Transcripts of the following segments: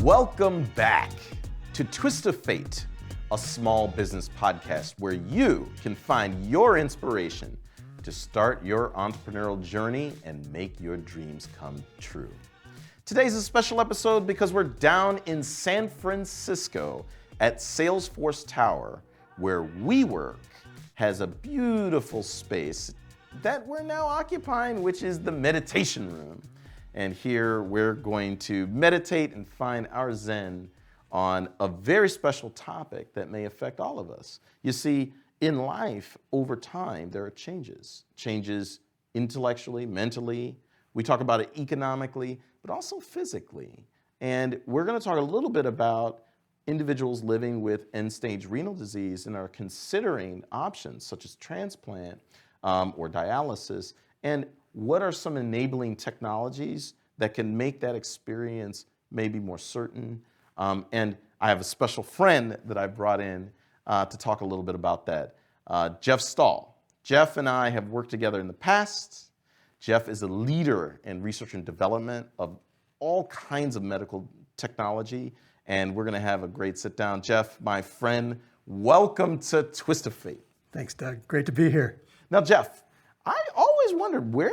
Welcome back to Twist of Fate, a small business podcast where you can find your inspiration to start your entrepreneurial journey and make your dreams come true. Today's a special episode because we're down in San Francisco at Salesforce Tower, where WeWork has a beautiful space that we're now occupying, which is the meditation room. And here we're going to meditate and find our Zen on a very special topic that may affect all of us. You see, in life, over time, there are changes intellectually, mentally. We talk about it economically, but also physically. And we're going to talk a little bit about individuals living with end-stage renal disease and are considering options such as transplant or dialysis. And what are some enabling technologies that can make that experience maybe more certain? And I have a special friend that I brought in to talk a little bit about that, Jeff Stoll. Jeff and I have worked together in the past. Jeff is a leader in research and development of all kinds of medical technology, and we're going to have a great sit down. Jeff, my friend, welcome to Twist of Fate. Thanks, Doug. Great to be here. Now, Jeff, I always wondered, where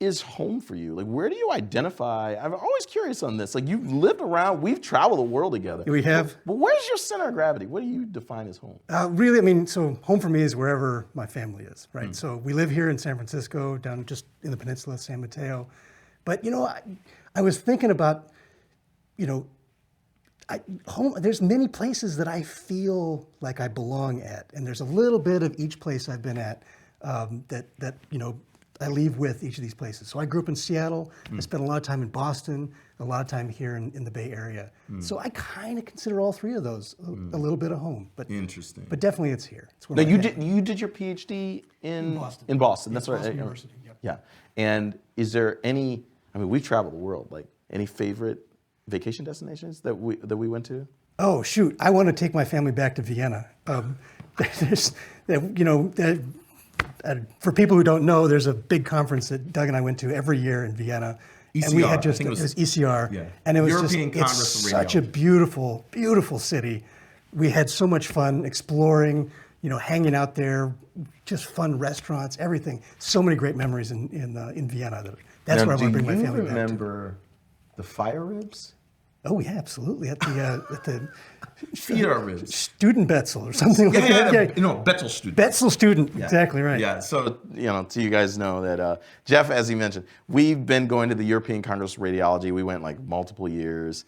is home for you? Like, where do you identify? I'm always curious on this. Like, you've lived around, we've traveled the world together. We have. But where's your center of gravity? What do you define as home? Really, so home for me is wherever my family is, right? So we live here in San Francisco, down just in the peninsula, San Mateo. But, I was thinking about, home. There's many places that I feel like I belong at. And there's a little bit of each place I've been at that I leave with each of these places. So I grew up in Seattle. I spent a lot of time in Boston, a lot of time here in the Bay Area. So I kind of consider all three of those a little bit of home. But interesting. But definitely it's here. It's now you did your PhD in Boston. In Boston, that's Boston right. University. Yep. Yeah. And is there any? I mean, we've traveled the world. Like, any favorite vacation destinations that we went to? Oh shoot! I want to take my family back to Vienna. For people who don't know, there's a big conference that Doug and I went to every year in Vienna. ECR, and we had just, I think it was ECR. Yeah. And it was European Congress it's of such a beautiful, beautiful city. We had so much fun exploring, hanging out there, just fun restaurants, everything. So many great memories in Vienna. That's now, where I want to bring my family back to. Do you remember the fire ribs? Oh yeah, absolutely. At the Theater ribs. Student Betzel or something like that. Yeah. Betzel student. Betzel student, exactly right. Yeah, so, so you guys know that Jeff, as he mentioned, we've been going to the European Congress of Radiology. We went like multiple years.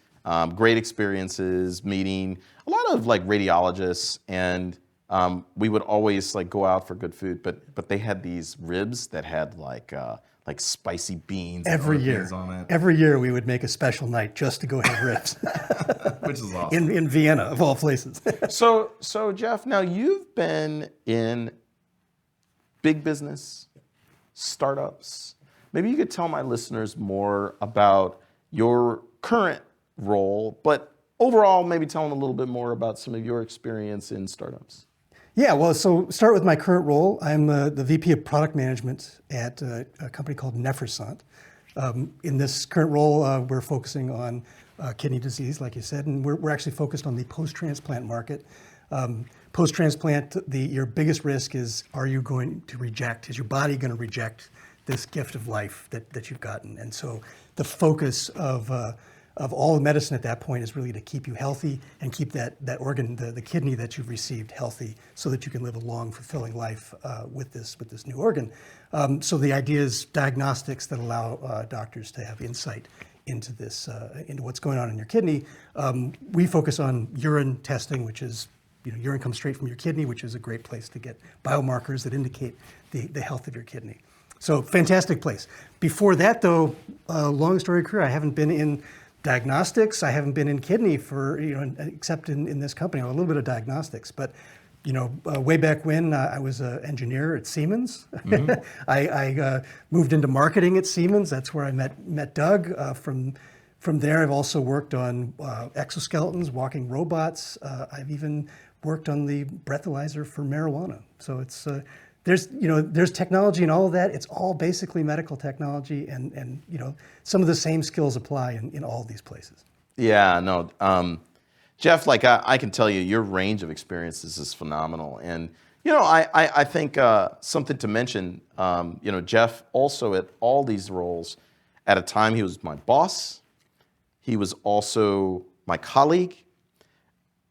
Great experiences, meeting a lot of like radiologists, and we would always like go out for good food, but they had these ribs that had like spicy beans every and year. Things on it. Every year we would make a special night just to go have ribs. Which is awesome. In Vienna, of all places. So Jeff, now you've been in big business, startups. Maybe you could tell my listeners more about your current role, but overall, maybe tell them a little bit more about some of your experience in startups. Yeah, well, so start with my current role. I'm the VP of Product Management at a company called Nephrosant. In this current role, we're focusing on kidney disease, like you said, and we're actually focused on the post-transplant market. Post-transplant, your biggest risk is, are you going to reject, is your body going to reject this gift of life that you've gotten? And so the focus of all the medicine at that point is really to keep you healthy and keep that organ, the kidney that you've received, healthy, so that you can live a long, fulfilling life with this new organ. So the idea is diagnostics that allow doctors to have insight into this, into what's going on in your kidney. We focus on urine testing, which is urine comes straight from your kidney, which is a great place to get biomarkers that indicate the health of your kidney. So fantastic place. Before that, though, long story career, I haven't been in diagnostics. I haven't been in kidney for, except in this company, a little bit of diagnostics. But, way back when I was an engineer at Siemens. Mm-hmm. I moved into marketing at Siemens. That's where I met Doug. From there, I've also worked on exoskeletons, walking robots. I've even worked on the breathalyzer for marijuana. So it's there's technology and all of that. It's all basically medical technology, and some of the same skills apply in all of these places. Yeah, no. Jeff, like I can tell you, your range of experiences is phenomenal. And, I think something to mention, Jeff also at all these roles, at a time he was my boss, he was also my colleague,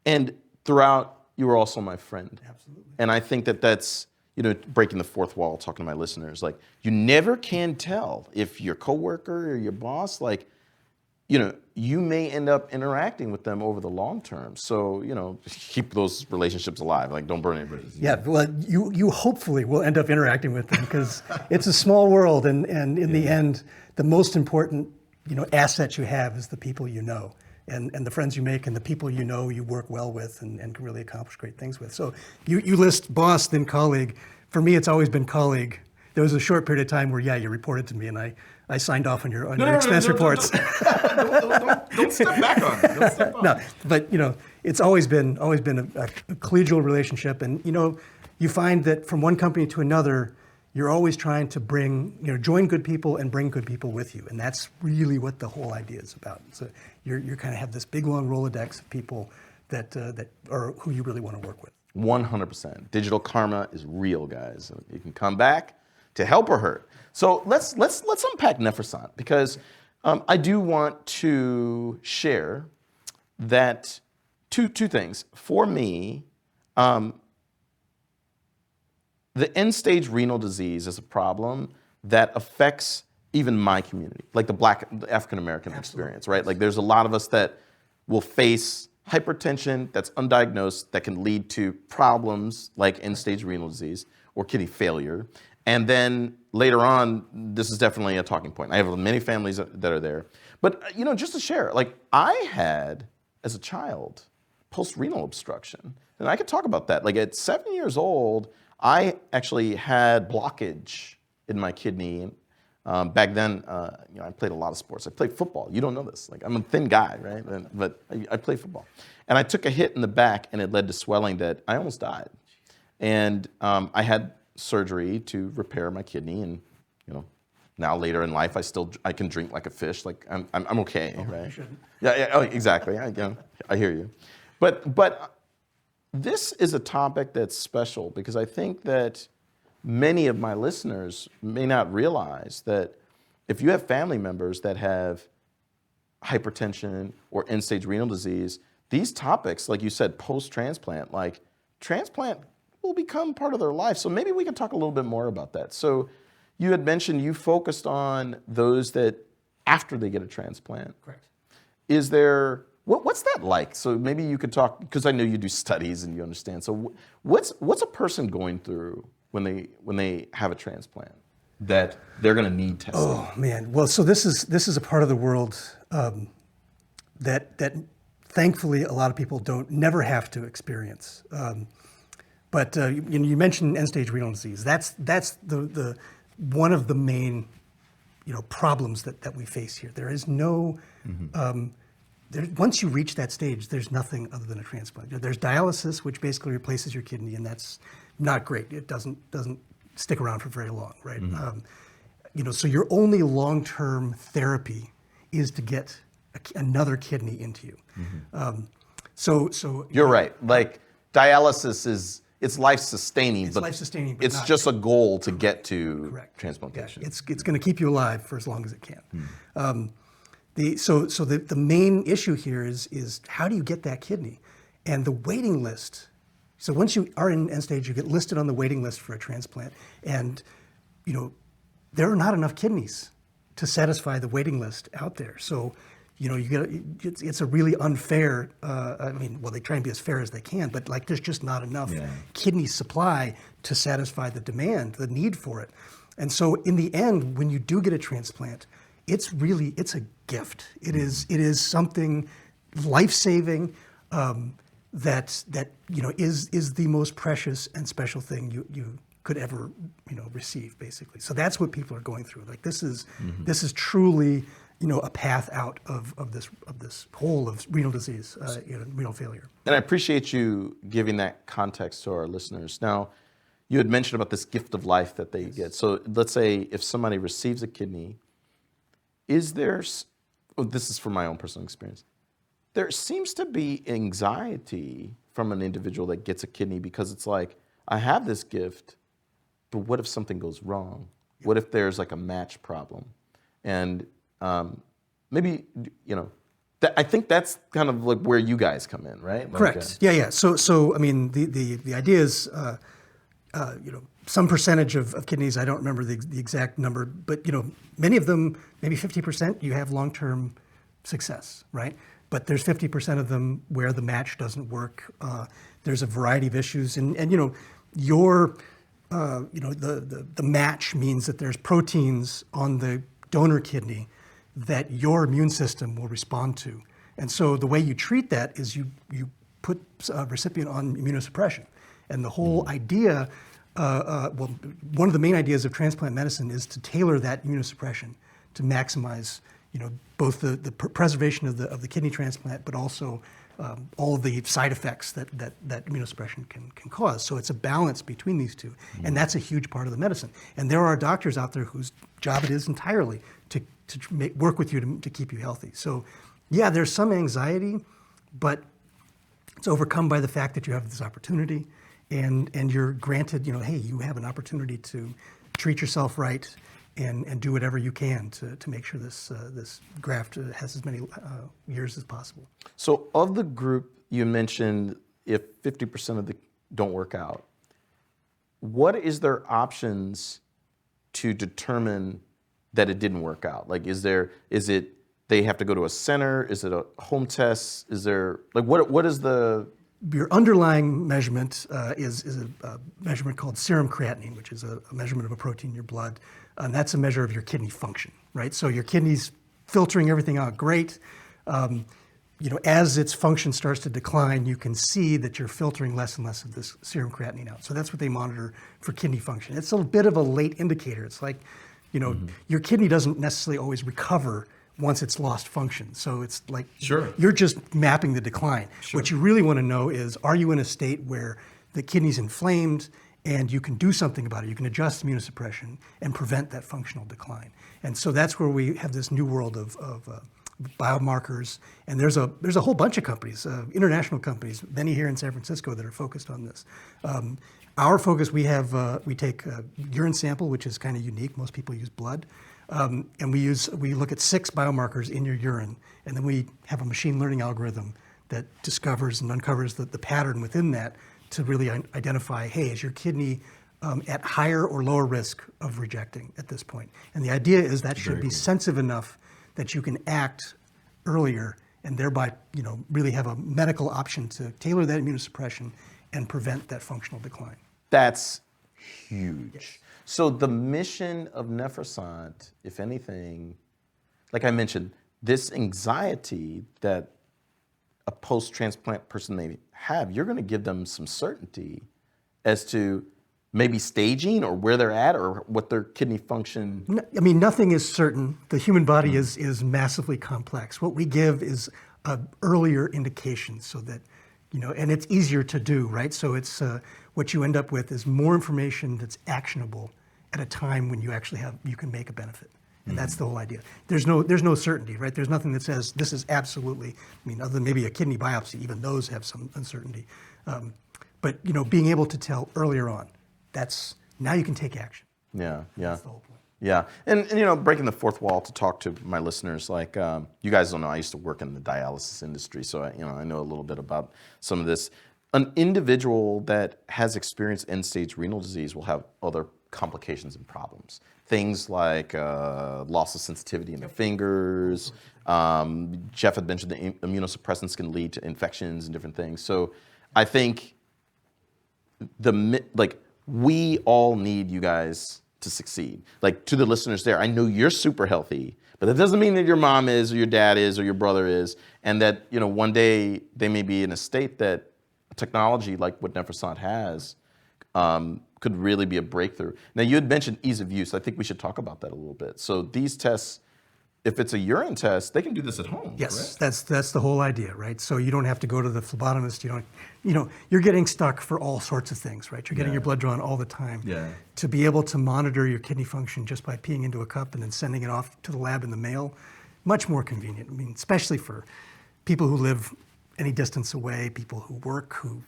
and throughout, you were also my friend. Absolutely. And I think that that's, breaking the fourth wall, talking to my listeners, like, you never can tell if your coworker or your boss, like, you may end up interacting with them over the long term. So, keep those relationships alive. Like, don't burn any bridges. Yeah, well, you hopefully will end up interacting with them because it's a small world, and in the end, the most important, asset you have is the people you know, and the friends you make, and the people you work well with, and can really accomplish great things with. So you list boss, then colleague. For me, it's always been colleague. There was a short period of time where, you reported to me, and I signed off on your expense reports. Don't step back on it. Don't step on. No, but it's always been a collegial relationship, and you find that from one company to another, you're always trying to join good people and bring good people with you, and that's really what the whole idea is about. So you kind of have this big long Rolodex of people that are who you really want to work with. 100%. Digital karma is real, guys. You can come back to help or hurt. So let's unpack Nephrosant, because I do want to share that two things. For me, the end-stage renal disease is a problem that affects even my community, like the African-American experience, right? Like, there's a lot of us that will face hypertension that's undiagnosed that can lead to problems like end-stage renal disease or kidney failure. And then later on, this is definitely a talking point. I have many families that are there. But, just to share, like, I had, as a child, post-renal obstruction. And I could talk about that. Like, at 7 years old, I actually had blockage in my kidney. Back then, I played a lot of sports. I played football. You don't know this. Like, I'm a thin guy, right? But I played football. And I took a hit in the back, and it led to swelling that I almost died. And I had surgery to repair my kidney, and now later in life I can drink like a fish. Like, I'm okay, right? You shouldn't. Yeah, oh, exactly. I hear you. But this is a topic that's special because I think that many of my listeners may not realize that if you have family members that have hypertension or end-stage renal disease, these topics, like you said, post-transplant, like transplant will become part of their life. So maybe we can talk a little bit more about that. So you had mentioned you focused on those that after they get a transplant. Correct. Is there, what's that like? So maybe you could talk, because I know you do studies and you understand. So what's a person going through when they have a transplant that they're going to need testing? Oh man, well, so this is a part of the world that thankfully a lot of people never have to experience. But you mentioned end-stage renal disease. That's the one of the main problems that we face here. There is no once you reach that stage, there's nothing other than a transplant. There's dialysis, which basically replaces your kidney, and that's not great. It doesn't stick around for very long, right? So your only long-term therapy is to get another kidney into you. So you're right. Like, dialysis it's life-sustaining, it's but life-sustaining, but it's not just a goal to get to correct. transplantation. Yeah, it's going to keep you alive for as long as it can. The main issue here is how do you get that kidney? And the waiting list. So once you are in end stage, you get listed on the waiting list for a transplant, and there are not enough kidneys to satisfy the waiting list out there. So it's a really unfair. They try and be as fair as they can, but like there's just not enough kidney supply to satisfy the demand, the need for it. And so in the end, when you do get a transplant, it's a gift. It is something life-saving that is the most precious and special thing you could ever receive, basically. So that's what people are going through. Like this is truly a path out of this hole of renal disease, renal failure. And I appreciate you giving that context to our listeners. Now, you had mentioned about this gift of life that they get. So let's say if somebody receives a kidney, this is from my own personal experience, there seems to be anxiety from an individual that gets a kidney because it's like, I have this gift, but what if something goes wrong? What if there's like a match problem? And maybe, I think that's kind of like where you guys come in, right? Correct. Yeah. So I mean, the idea is, some percentage of kidneys, I don't remember the exact number, but many of them, maybe 50%, you have long-term success, right? But there's 50% of them where the match doesn't work. There's a variety of issues, and your the match means that there's proteins on the donor kidney that your immune system will respond to. And so the way you treat that is you put a recipient on immunosuppression. And the whole idea, one of the main ideas of transplant medicine is to tailor that immunosuppression to maximize, both the preservation of the kidney transplant, but also all of the side effects that immunosuppression can cause. So it's a balance between these two, and that's a huge part of the medicine. And there are doctors out there whose job it is entirely to work with you to keep you healthy. So yeah, there's some anxiety, but it's overcome by the fact that you have this opportunity, and you're granted, hey, you have an opportunity to treat yourself right and do whatever you can to make sure this graft has as many years as possible. So of the group you mentioned, if 50% of the don't work out, what is their options to determine that it didn't work out? Like, is it they have to go to a center? Is it a home test? Is there, like, what is the... Your underlying measurement is a measurement called serum creatinine, which is a measurement of a protein in your blood. And that's a measure of your kidney function, right? So your kidney's filtering everything out great. As its function starts to decline, you can see that you're filtering less and less of this serum creatinine out. So that's what they monitor for kidney function. It's a bit of a late indicator. It's like, your kidney doesn't necessarily always recover once it's lost function. So it's like, you're just mapping the decline. Sure. What you really want to know is, are you in a state where the kidney's inflamed and you can do something about it? You can adjust immunosuppression and prevent that functional decline. And so that's where we have this new world of biomarkers. And there's a whole bunch of companies, international companies, many here in San Francisco, that are focused on this. Our focus, we take a urine sample, which is kind of unique. Most people use blood. And we look at 6 biomarkers in your urine, and then we have a machine learning algorithm that discovers and uncovers the pattern within that to really identify, hey, is your kidney at higher or lower risk of rejecting at this point? And the idea is that should be sensitive enough that you can act earlier and thereby, really have a medical option to tailor that immunosuppression and prevent that functional decline. That's huge. Yes. So the mission of Nephrosant, if anything, like I mentioned, this anxiety that a post-transplant person may have, you're going to give them some certainty as to maybe staging or where they're at or what their kidney function... Nothing is certain. The human body is massively complex. What we give is earlier indications so that, and it's easier to do, right? So it's what you end up with is more information that's actionable at a time when you can make a benefit. And that's the whole idea. There's no certainty, right? There's nothing that says this is absolutely, other than maybe a kidney biopsy, even those have some uncertainty. But being able to tell earlier on, now you can take action. Yeah. That's the whole point. Yeah, and breaking the fourth wall to talk to my listeners, like you guys don't know, I used to work in the dialysis industry, so I know a little bit about some of this. An individual that has experienced end-stage renal disease will have other complications and problems. Things like loss of sensitivity in the fingers. Jeff had mentioned the immunosuppressants can lead to infections and different things. So I think we all need you guys to succeed. Like, to the listeners there, I know you're super healthy, but that doesn't mean that your mom is or your dad is or your brother is, and that one day they may be in a state that technology like what Nephrosant has could really be a breakthrough. Now, you had mentioned ease of use. I think we should talk about that a little bit. So these tests, if it's a urine test, they can do this at home. Yes, correct? That's the whole idea, right? So you don't have to go to the phlebotomist. You're getting stuck for all sorts of things, right? You're getting your blood drawn all the time. Yeah. To be able to monitor your kidney function just by peeing into a cup and then sending it off to the lab in the mail, much more convenient. Especially for people who live any distance away, people who work, who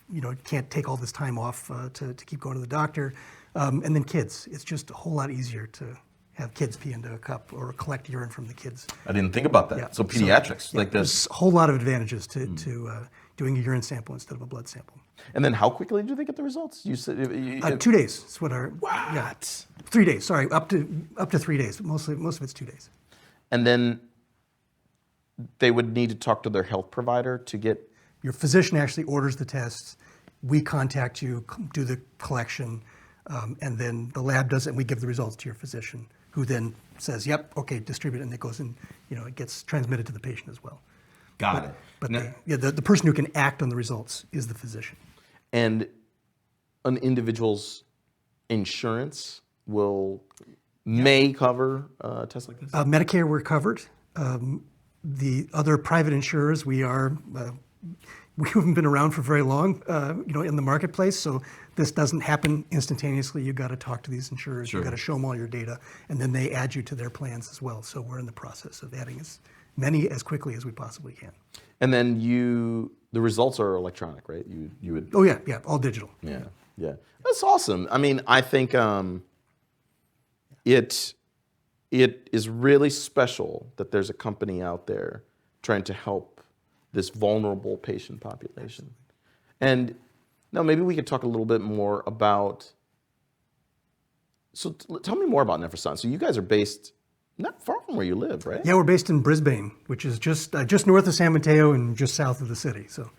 can't take all this time off to keep going to the doctor, and then kids. It's just a whole lot easier to have kids pee into a cup or collect urine from the kids. I didn't think about that. Yeah. So pediatrics, like this. There's a whole lot of advantages to doing a urine sample instead of a blood sample. And then how quickly do they get the results? You said 2 days. That's what our What? Yeah, 3 days. Sorry, up to 3 days. But most of it's 2 days. And then they would need to talk to their health provider to get. Your physician actually orders the tests. We contact you, do the collection, and then the lab does it, and we give the results to your physician, who then says, "Yep, okay, distribute," and it goes in. It gets transmitted to the patient as well. Got it. But the person who can act on the results is the physician. And an individual's insurance may cover a test like this? Medicare, we're covered. The other private insurers, we haven't been around for very long, in the marketplace. So this doesn't happen instantaneously. You got to talk to these insurers. Sure. You got to show them all your data, and then they add you to their plans as well. So we're in the process of adding as many as quickly as we possibly can. And then the results are electronic, right? You would. Oh yeah, all digital. Yeah. That's awesome. I mean, I think it is really special that there's a company out there trying to help this vulnerable patient population. And now maybe we could talk a little bit more about. So tell me more about Nephrosant. So you guys are based not far from where you live, right? Yeah, we're based in Brisbane, which is just north of San Mateo and just south of the city. So.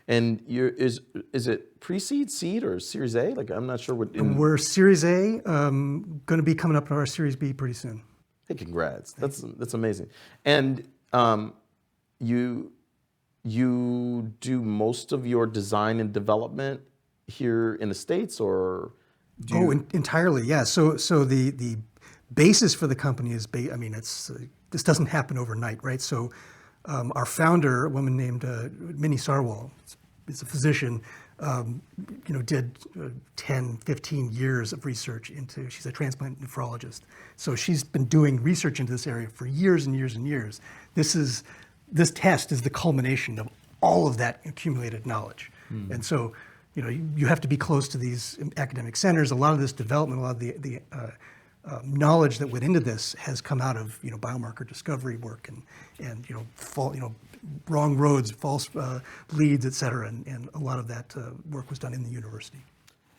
And is it pre-seed, seed, or Series A? Like, I'm not sure what. We're Series A, going to be coming up to our Series B pretty soon. Hey, congrats! That's amazing. And you do most of your design and development here in the States, or do you? Entirely, yeah. So the basis for the company is, this doesn't happen overnight, right? So. Our founder, a woman named Minnie Sarwal, is a physician, did 10, 15 years of research she's a transplant nephrologist. So she's been doing research into this area for years and years and years. This test is the culmination of all of that accumulated knowledge. And so, you have to be close to these academic centers. A lot of this development, a lot of the knowledge that went into this has come out of biomarker discovery work and wrong roads, false leads, et cetera, and a lot of that work was done in the university.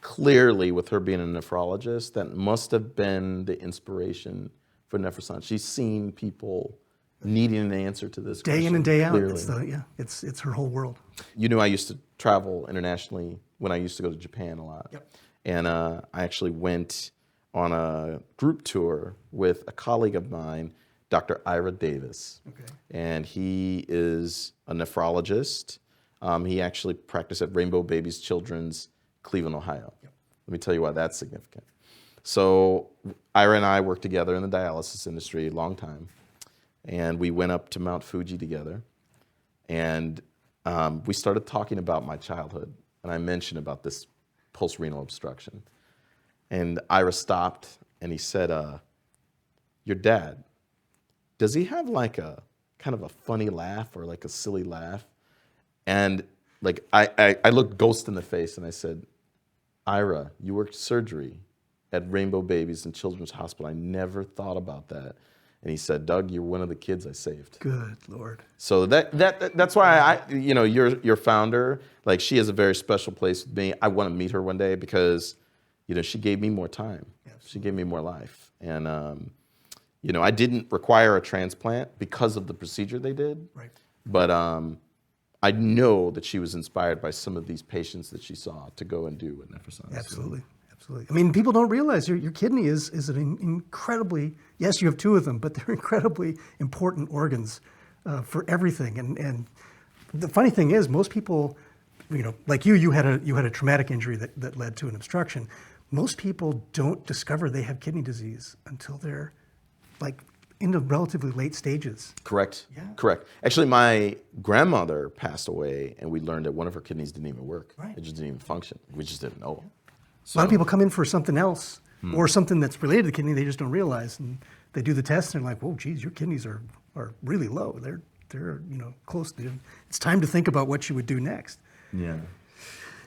Clearly, with her being a nephrologist, that must have been the inspiration for Nephrosant. She's seen people needing an answer to this day question, in and day out. clearly. It's her whole world. I used to travel internationally when I used to go to Japan a lot. Yep. And I actually went on a group tour with a colleague of mine, Dr. Ira Davis. Okay. And he is a nephrologist. He actually practiced at Rainbow Babies Children's, Cleveland, Ohio. Yep. Let me tell you why that's significant. So Ira and I worked together in the dialysis industry a long time. And we went up to Mount Fuji together. And we started talking about my childhood. And I mentioned about this post-renal obstruction. And Ira stopped and he said, your dad, does he have like a kind of a funny laugh or like a silly laugh? And like I looked Ghost in the face and I said, Ira, you worked surgery at Rainbow Babies and Children's Hospital. I never thought about that. And he said, Doug, you're one of the kids I saved. Good Lord. So that's why your founder, like she has a very special place with me. I want to meet her one day because she gave me more time. Absolutely. She gave me more life. And, I didn't require a transplant because of the procedure they did. Right. But I know that she was inspired by some of these patients that she saw to go and do with Nephrosant. Absolutely. Absolutely. I mean, people don't realize your kidney is an incredibly, yes, you have two of them, but they're incredibly important organs for everything. And the funny thing is, most people, like you had a traumatic injury that led to an obstruction. Most people don't discover they have kidney disease until they're like in the relatively late stages. Correct. Yeah. Correct. Actually, my grandmother passed away, and we learned that one of her kidneys didn't even work. Right. It just didn't even function. We just didn't know. A lot of people come in for something else or something that's related to the kidney they just don't realize, and they do the test and they're like, "Whoa, geez, your kidneys are really low. they're close to. It's time to think about what you would do next. Yeah.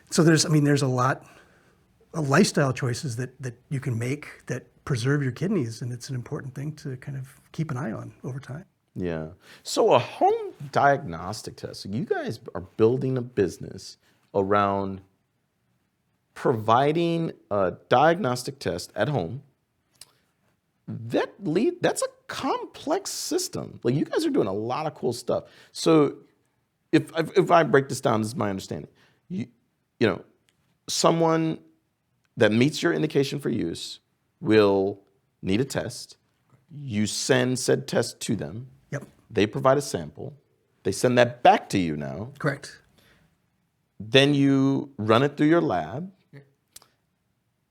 So there's a lot of lifestyle choices that you can make that preserve your kidneys, and it's an important thing to kind of keep an eye on over time. Yeah. So a home diagnostic test, you guys are building a business around providing a diagnostic test at home. That's a complex system. Like, you guys are doing a lot of cool stuff. So if I break this down, this is my understanding. Someone that meets your indication for use will need a test. You send said test to them. Yep. They provide a sample. They send that back to you now. Correct. Then you run it through your lab. Yep.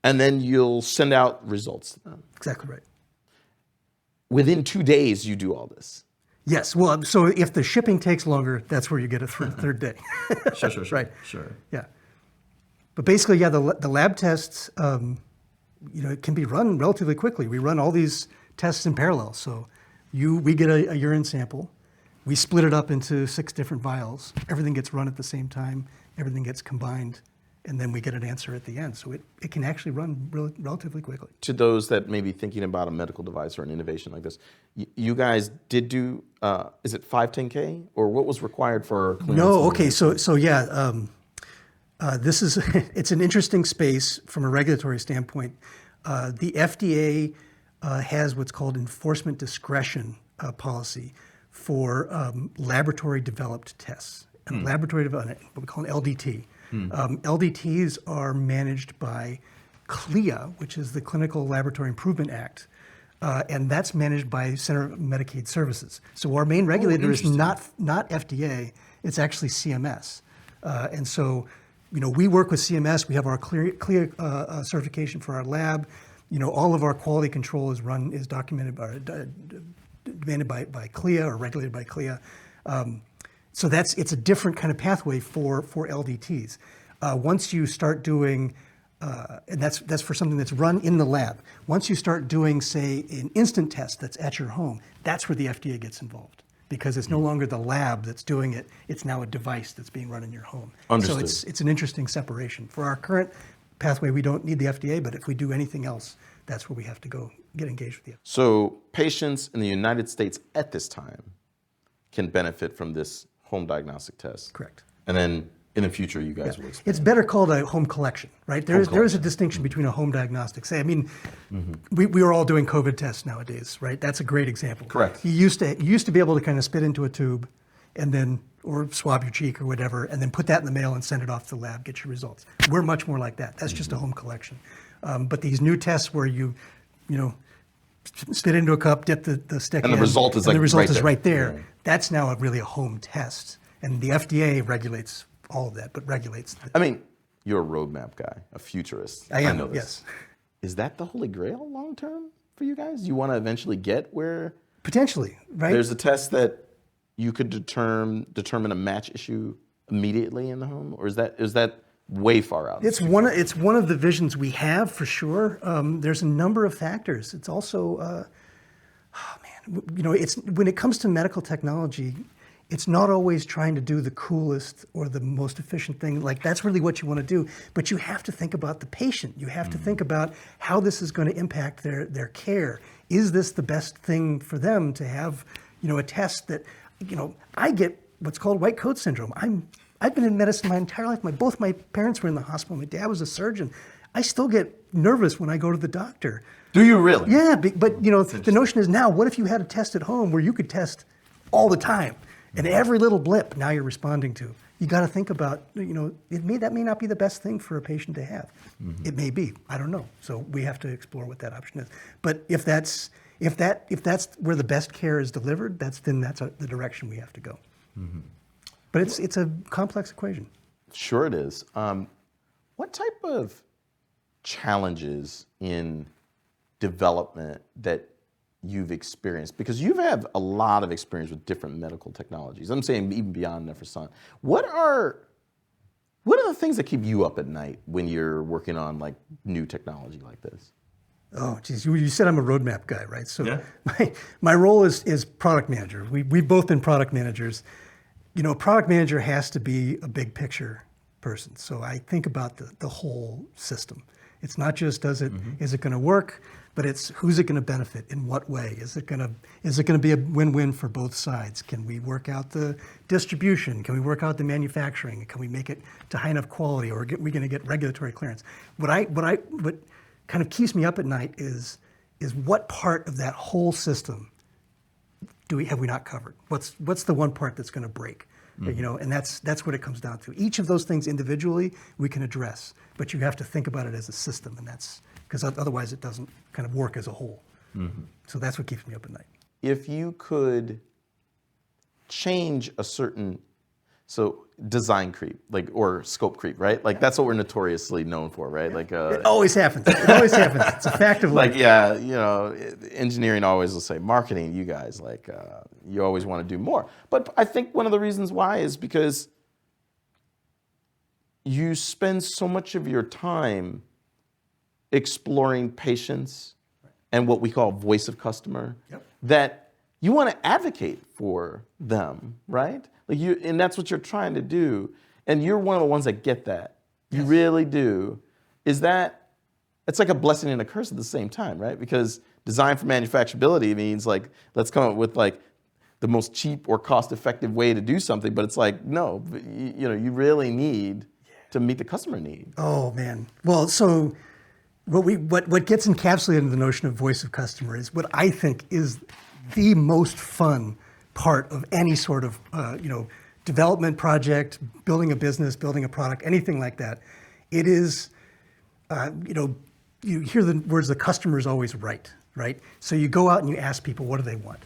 And then you'll send out results to them. Exactly right. Within 2 days, you do all this. Yes. Well, so if the shipping takes longer, that's where you get a third day. Sure. Right. Sure. Yeah. But basically, yeah, the lab tests, it can be run relatively quickly. We run all these tests in parallel. So we get a urine sample. We split it up into 6 different vials. Everything gets run at the same time. Everything gets combined. And then we get an answer at the end. So it can actually run relatively quickly. To those that may be thinking about a medical device or an innovation like this, you guys did do, is it 510K? Or what was required for clearance? No, okay, so yeah, it's an interesting space from a regulatory standpoint. The FDA has what's called enforcement discretion policy for laboratory developed tests. And laboratory development, what we call an LDT. LDTs are managed by CLIA, which is the Clinical Laboratory Improvement Act, and that's managed by Center of Medicaid Services. So our main regulator is not FDA; it's actually CMS. And so, we work with CMS. We have our CLIA certification for our lab. All of our quality control is documented demanded by CLIA or regulated by CLIA. So it's a different kind of pathway for LDTs. Once you start doing, and that's for something that's run in the lab. Once you start doing, say, an instant test that's at your home, that's where the FDA gets involved, because it's no longer the lab that's doing it. It's now a device that's being run in your home. Understood. So it's an interesting separation. For our current pathway, we don't need the FDA, but if we do anything else, that's where we have to go get engaged with the FDA. So patients in the United States at this time can benefit from this home diagnostic test. Correct. And then in the future, you guys will expand. It's better called a home collection, right? There is a distinction between a home diagnostic. Say, we are all doing COVID tests nowadays, right? That's a great example. Correct. You used to be able to kind of spit into a tube, and then or swab your cheek or whatever, and then put that in the mail and send it off to the lab, get your results. We're much more like that. That's just a home collection. But these new tests where you spit into a cup, dip the stick and in, the result is right there. Yeah. That's now really a home test. And the FDA regulates all of that, but regulates. You're a roadmap guy, a futurist. I am, know this. Yes. Is that the holy grail long term for you guys? You want to eventually get where? Potentially, right? There's a test that you could determine a match issue immediately in the home? Or is that way far out? It's one of the visions we have, for sure. There's a number of factors. It's also, it's when it comes to medical technology, it's not always trying to do the coolest or the most efficient thing. Like, that's really what you want to do. But you have to think about the patient. You have to think about how this is going to impact their care. Is this the best thing for them to have, a test that, I get what's called white coat syndrome. I've been in medicine my entire life. Both my parents were in the hospital. My dad was a surgeon. I still get nervous when I go to the doctor. Do you really? Yeah, but the notion is now, what if you had a test at home where you could test all the time, and every little blip now you're responding to? You got to think about, that may not be the best thing for a patient to have. Mm-hmm. It may be. I don't know. So we have to explore what that option is. But if that's where the best care is delivered, that's the direction we have to go. Mm-hmm. But it's a complex equation. Sure it is. What type of challenges in development that you've experienced? Because you have a lot of experience with different medical technologies. I'm saying even beyond Nephrosant. What are the things that keep you up at night when you're working on like new technology like this? Oh, geez, you said I'm a roadmap guy, right? So Yeah. my role is product manager. We've both been product managers. You know, a product manager has to be a big picture person. So I think about the whole system. It's not just is it going to work, but it's who's it going to benefit in what way? Is it going to be a win-win for both sides? Can we work out the distribution? Can we work out the manufacturing? Can we make it to high enough quality, or are we going to get regulatory clearance? What kind of keeps me up at night is what part of that whole system have we not covered? What's the one part that's going to break? You know, and that's what it comes down to. Each of those things individually we can address, but you have to think about it as a system, and that's because otherwise it doesn't kind of work as a whole. So that's what keeps me up at night. If you could change a certain, so design creep, like, or scope creep, right? Like that's what we're notoriously known for, right? Like It always happens. It always happens. It's a fact of life. like, yeah, you know, engineering always will say, marketing, you guys, like, you always want to do more. But I think one of the reasons why is because you spend so much of your time exploring patients and what we call voice of customer, that you want to advocate for them, right? Like and that's what you're trying to do. And you're one of the ones that get that. You really do. It's like a blessing and a curse at the same time, right? Because design for manufacturability means like, let's come up with like the most cheap or cost-effective way to do something. But it's like, no, you know, you really need to meet the customer need. Oh man. Well, so what gets encapsulated in the notion of voice of customer is what I think is the most fun part of any sort of development project, building a business, building a product, anything like that. It is, you hear the words, the customer is always right? So you go out and you ask people, what do they want?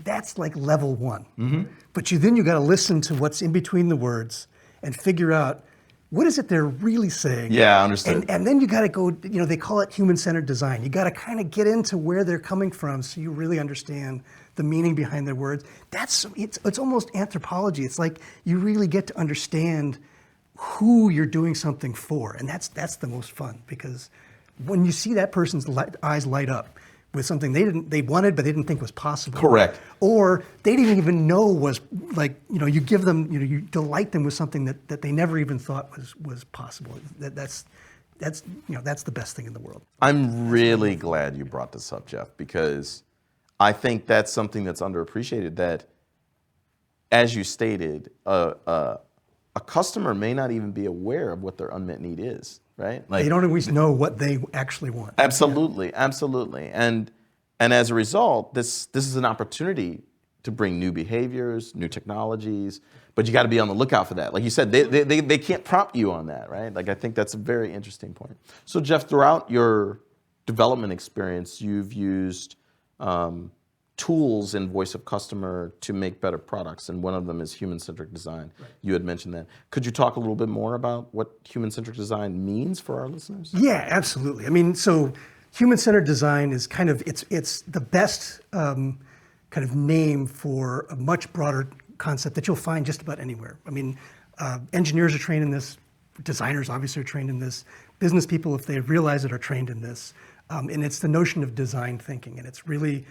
That's like level one. But you got to listen to what's in between the words and figure out what is it they're really saying. Yeah, understood. And then you got to go, they call it human-centered design. You got to kind of get into where they're coming from so you really understand the meaning behind their words. It's almost anthropology. It's like you really get to understand who you're doing something for. And that's the most fun, because when you see that person's eyes light up with something they wanted but they didn't think was possible. Correct. Or they didn't even know was like, you give them, you delight them with something that they never even thought was possible. That's the best thing in the world. I'm really glad you brought this up, Jeff, because I think that's something that's underappreciated, that, as you stated, a customer may not even be aware of what their unmet need is, right? Like, they don't always know what they actually want. Absolutely, absolutely. And as a result, this is an opportunity to bring new behaviors, new technologies, but you got to be on the lookout for that. Like you said, they can't prompt you on that, right? Like, I think that's a very interesting point. So Jeff, throughout your development experience, you've used tools in voice of customer to make better products, and one of them is human-centric design. Right. You had mentioned that. Could you talk a little bit more about what human-centric design means for our listeners? Yeah, absolutely. I mean, so human-centered design is kind of, it's the best kind of name for a much broader concept that you'll find just about anywhere. I mean, engineers are trained in this, designers obviously are trained in this, business people, if they realize it, are trained in this. And it's the notion of design thinking, and it's really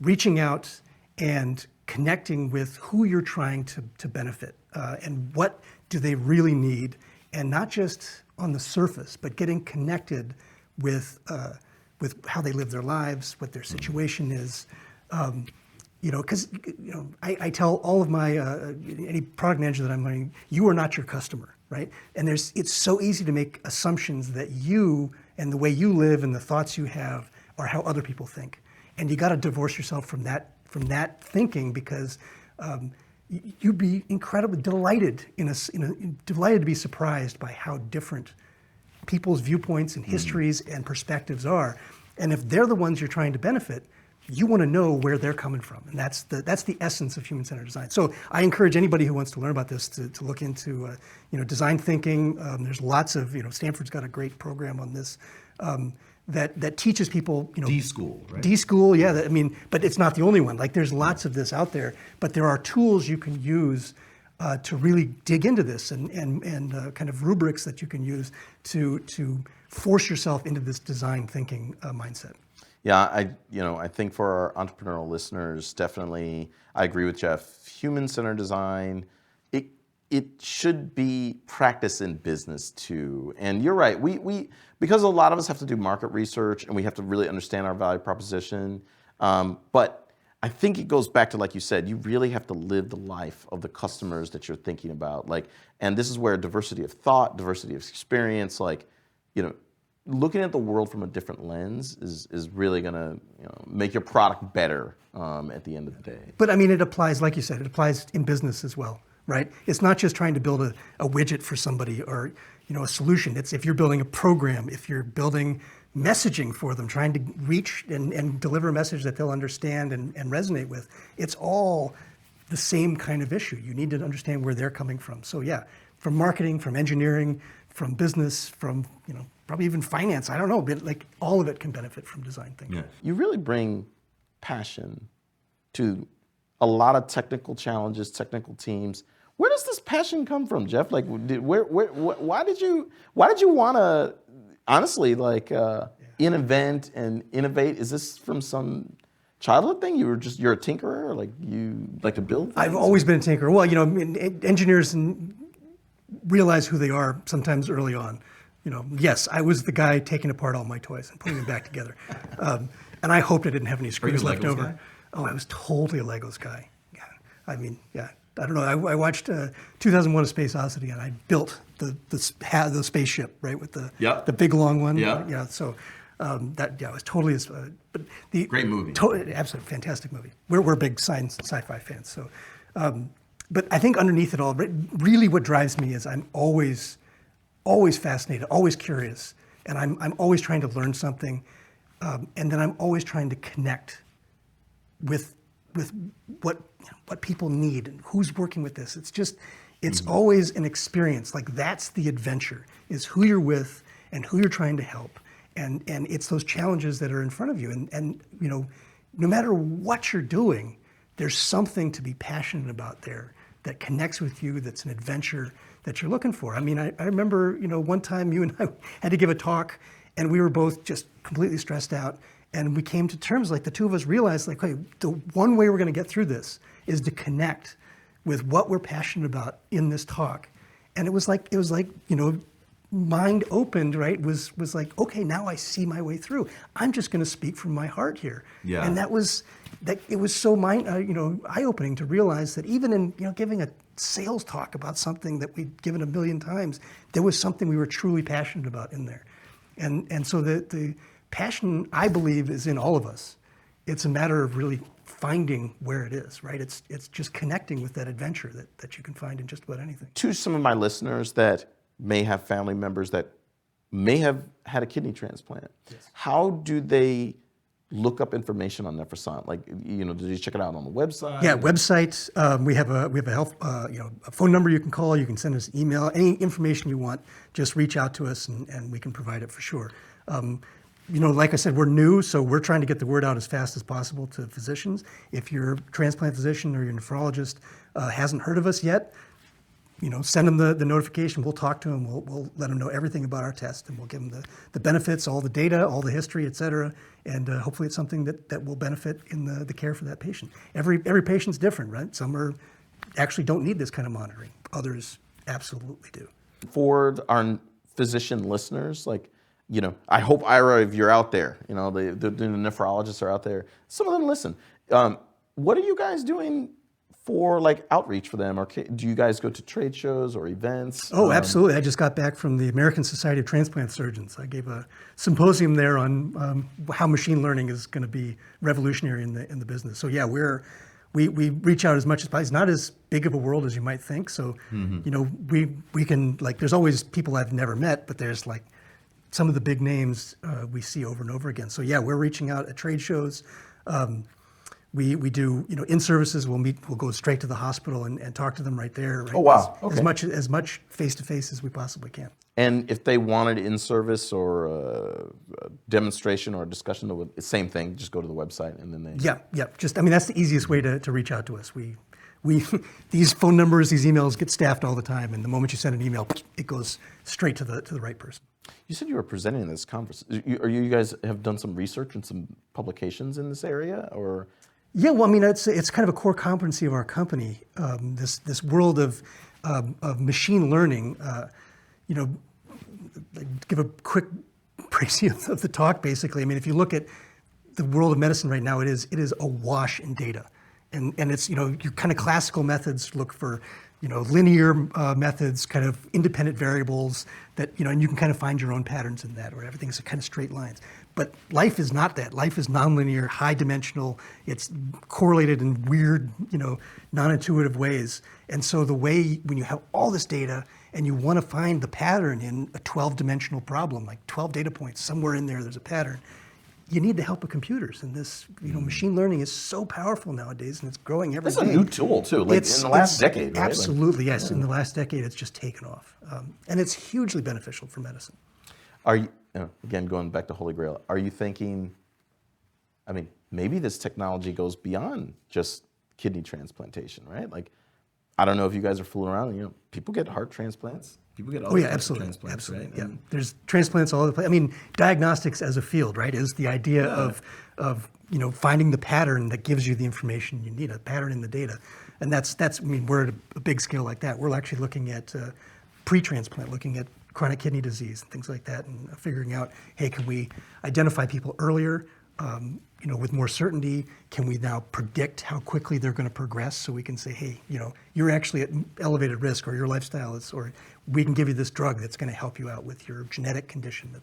reaching out and connecting with who you're trying to benefit, and what do they really need, and not just on the surface, but getting connected with how they live their lives, what their situation is. Because I tell all of my any product manager that I'm learning, you are not your customer, right? And it's so easy to make assumptions that you and the way you live and the thoughts you have are how other people think. And you got to divorce yourself from that thinking, because you'd be incredibly delighted delighted to be surprised by how different people's viewpoints and histories and perspectives are. And if they're the ones you're trying to benefit, you want to know where they're coming from, and that's the essence of human-centered design. So I encourage anybody who wants to learn about this to look into design thinking. There's lots of Stanford's got a great program on this. That teaches people, D-School, right? D-School, yeah. But it's not the only one. Like, there's lots of this out there. But there are tools you can use to really dig into this, and kind of rubrics that you can use to force yourself into this design thinking mindset. Yeah, I think for our entrepreneurial listeners, definitely, I agree with Jeff. Human-centered design, it should be practiced in business too. And you're right, we because a lot of us have to do market research and we have to really understand our value proposition. But I think it goes back to, like you said, you really have to live the life of the customers that you're thinking about. And this is where diversity of thought, diversity of experience, looking at the world from a different lens is really gonna make your product better at the end of the day. But I mean, it applies, like you said, it applies in business as well, right? It's not just trying to build a widget for somebody or a solution. It's if you're building a program, if you're building messaging for them, trying to reach and deliver a message that they'll understand and resonate with. It's all the same kind of issue. You need to understand where they're coming from. So yeah, from marketing, from engineering, from business, from probably even finance, I don't know, but all of it can benefit from design thinking. Yeah. You really bring passion to a lot of technical challenges, technical teams. Where does this passion come from, Jeff? Why did you want to honestly invent and innovate? Is this from some childhood thing? You're a tinkerer, you like to build things? I've always been a tinkerer. Well, engineers realize who they are sometimes early on. Yes, I was the guy taking apart all my toys and putting them back together. And I hoped I didn't have any screws left over. Guy? Oh, I was totally a Legos guy. Yeah. I mean, yeah. I don't know. I watched 2001: A Space Odyssey, and I built the spaceship, right, with the big long one. Yeah. So it was totally. But the great movie. Absolutely fantastic movie. We're big sci-fi fans. So, but I think underneath it all, really, what drives me is I'm always fascinated, always curious, and I'm always trying to learn something, and then I'm always trying to connect with what people need and who's working with this. It's always an experience. That's the adventure, is who you're with and who you're trying to help, and it's those challenges that are in front of you. And no matter what you're doing, there's something to be passionate about there that connects with you. That's an adventure that you're looking for. I mean, I remember, one time you and I had to give a talk, and we were both just completely stressed out. And we came to terms, the two of us realized, okay, the one way we're going to get through this is to connect with what we're passionate about in this talk. And it was like, mind opened, right? Was like, okay, now I see my way through. I'm just going to speak from my heart here. Yeah. And it was so eye-opening to realize that even in, giving a sales talk about something that we'd given a million times, there was something we were truly passionate about in there. And so the passion, I believe, is in all of us. It's a matter of really finding where it is, right? It's just connecting with that adventure that you can find in just about anything. To some of my listeners that may have family members that may have had a kidney transplant, yes. How do they look up information on Nephrosant? Do you check it out on the website? Yeah, website. We have a health, a phone number you can call. You can send us an email. Any information you want, just reach out to us and we can provide it for sure. Like I said, we're new, so we're trying to get the word out as fast as possible to physicians. If your transplant physician or your nephrologist hasn't heard of us yet, send them the notification. We'll talk to them. We'll let them know everything about our test, and we'll give them the benefits, all the data, all the history, et cetera. And hopefully it's something that will benefit in the care for that patient. Every patient's different, right? Some actually don't need this kind of monitoring. Others absolutely do. For our physician listeners, I hope, Ira, if you're out there, the nephrologists are out there, some of them listen. What are you guys doing for outreach for them? Or do you guys go to trade shows or events? Oh, absolutely. I just got back from the American Society of Transplant Surgeons. I gave a symposium there on how machine learning is going to be revolutionary in the business. So yeah, we reach out as much as possible. It's not as big of a world as you might think. So, we can, there's always people I've never met, but there's some of the big names we see over and over again. So yeah, we're reaching out at trade shows. We do, in services, we'll go straight to the hospital and talk to them right there. Right? Oh, wow. Okay. As much face-to-face as we possibly can. And if they wanted in-service or a demonstration or a discussion, same thing, just go to the website and then they... Yeah. That's the easiest way to reach out to us. these phone numbers, these emails get staffed all the time, and the moment you send an email, it goes straight to the right person. You said you were presenting at this conference. You guys have done some research and some publications in this area, or? Yeah, well, I mean, it's kind of a core competency of our company. This world of machine learning. Give a quick précis of the talk. Basically, I mean, if you look at the world of medicine right now, it is awash in data, and it's your kind of classical methods look for linear methods, kind of independent variables that and you can kind of find your own patterns in that, or everything's kind of straight lines. But life is not that. Life is nonlinear, high dimensional. It's correlated in weird, non-intuitive ways. And so the way when you have all this data and you want to find the pattern in a 12-dimensional problem, like 12 data points, somewhere in there's a pattern, you need the help of computers. And this, machine learning is so powerful nowadays, and it's growing every day. It's a new tool too, in the last decade, right? Absolutely, yes. In the last decade, it's just taken off. And it's hugely beneficial for medicine. Are you, again, going back to Holy Grail, are you thinking, maybe this technology goes beyond just kidney transplantation, right? Like, I don't know if you guys are fooling around, people get heart transplants. People get other types of transplants, absolutely. right? Yeah, there's transplants all over the place. I mean, diagnostics as a field, right, is the idea of finding the pattern that gives you the information you need, a pattern in the data, and that's we're at a big scale like that. We're actually looking at pre-transplant, looking at chronic kidney disease and things like that, and figuring out, hey, can we identify people earlier? With more certainty, can we now predict how quickly they're going to progress, so we can say, hey, you're actually at elevated risk, or your lifestyle is, or we can give you this drug that's going to help you out with your genetic condition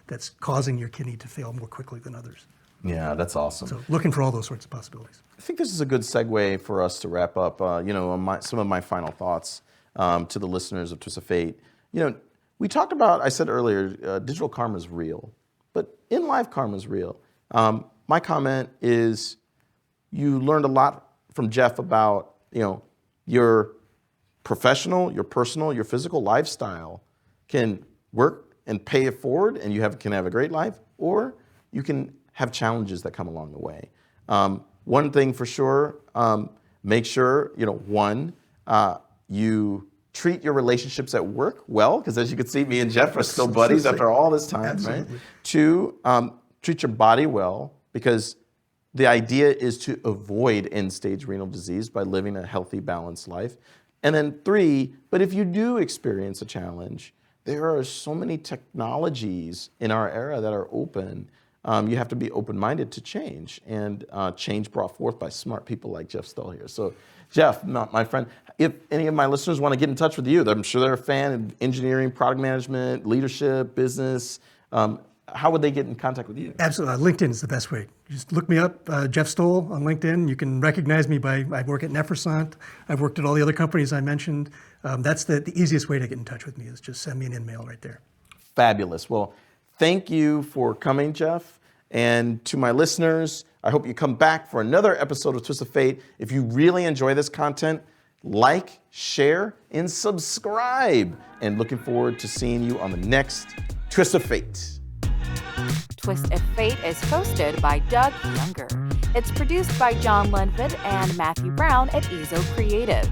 that's causing your kidney to fail more quickly than others. Yeah, that's awesome. So looking for all those sorts of possibilities. I think this is a good segue for us to wrap up. Some of my final thoughts to the listeners of Twist of Fate. We talked about, I said earlier, digital karma is real, but in-life karma is real. My comment is, you learned a lot from Jeff about, your professional, your personal, your physical lifestyle can work and pay it forward, and you can have a great life, or you can have challenges that come along the way. One thing for sure, make sure, you treat your relationships at work well, because as you can see, me and Jeff are still buddies after all this time, Absolutely. right? 2, treat your body well, because the idea is to avoid end-stage renal disease by living a healthy, balanced life. And then 3, but if you do experience a challenge, there are so many technologies in our era that are open. You have to be open-minded to change, and change brought forth by smart people like Jeff Stoll here. So Jeff, my friend, if any of my listeners want to get in touch with you, I'm sure they're a fan of engineering, product management, leadership, business, how would they get in contact with you? Absolutely. LinkedIn is the best way. Just look me up, Jeff Stoll on LinkedIn. You can recognize me I work at Nephrosant. I've worked at all the other companies I mentioned. That's the easiest way to get in touch with me, is just send me an email right there. Fabulous. Well, thank you for coming, Jeff. And to my listeners, I hope you come back for another episode of Twist of Fate. If you really enjoy this content, like, share, and subscribe. And looking forward to seeing you on the next Twist of Fate. Twist of Fate is hosted by Doug Younger. It's produced by John Lundvid and Matthew Brown at Ezo Creative.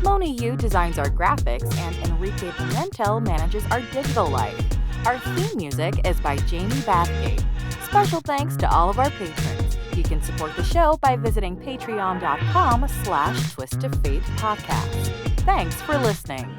Moni Yu designs our graphics, and Enrique Pimentel manages our digital life. Our theme music is by Jamie Bathgate. Special thanks to all of our patrons. You can support the show by visiting patreon.com/twistoffate podcast. Thanks for listening.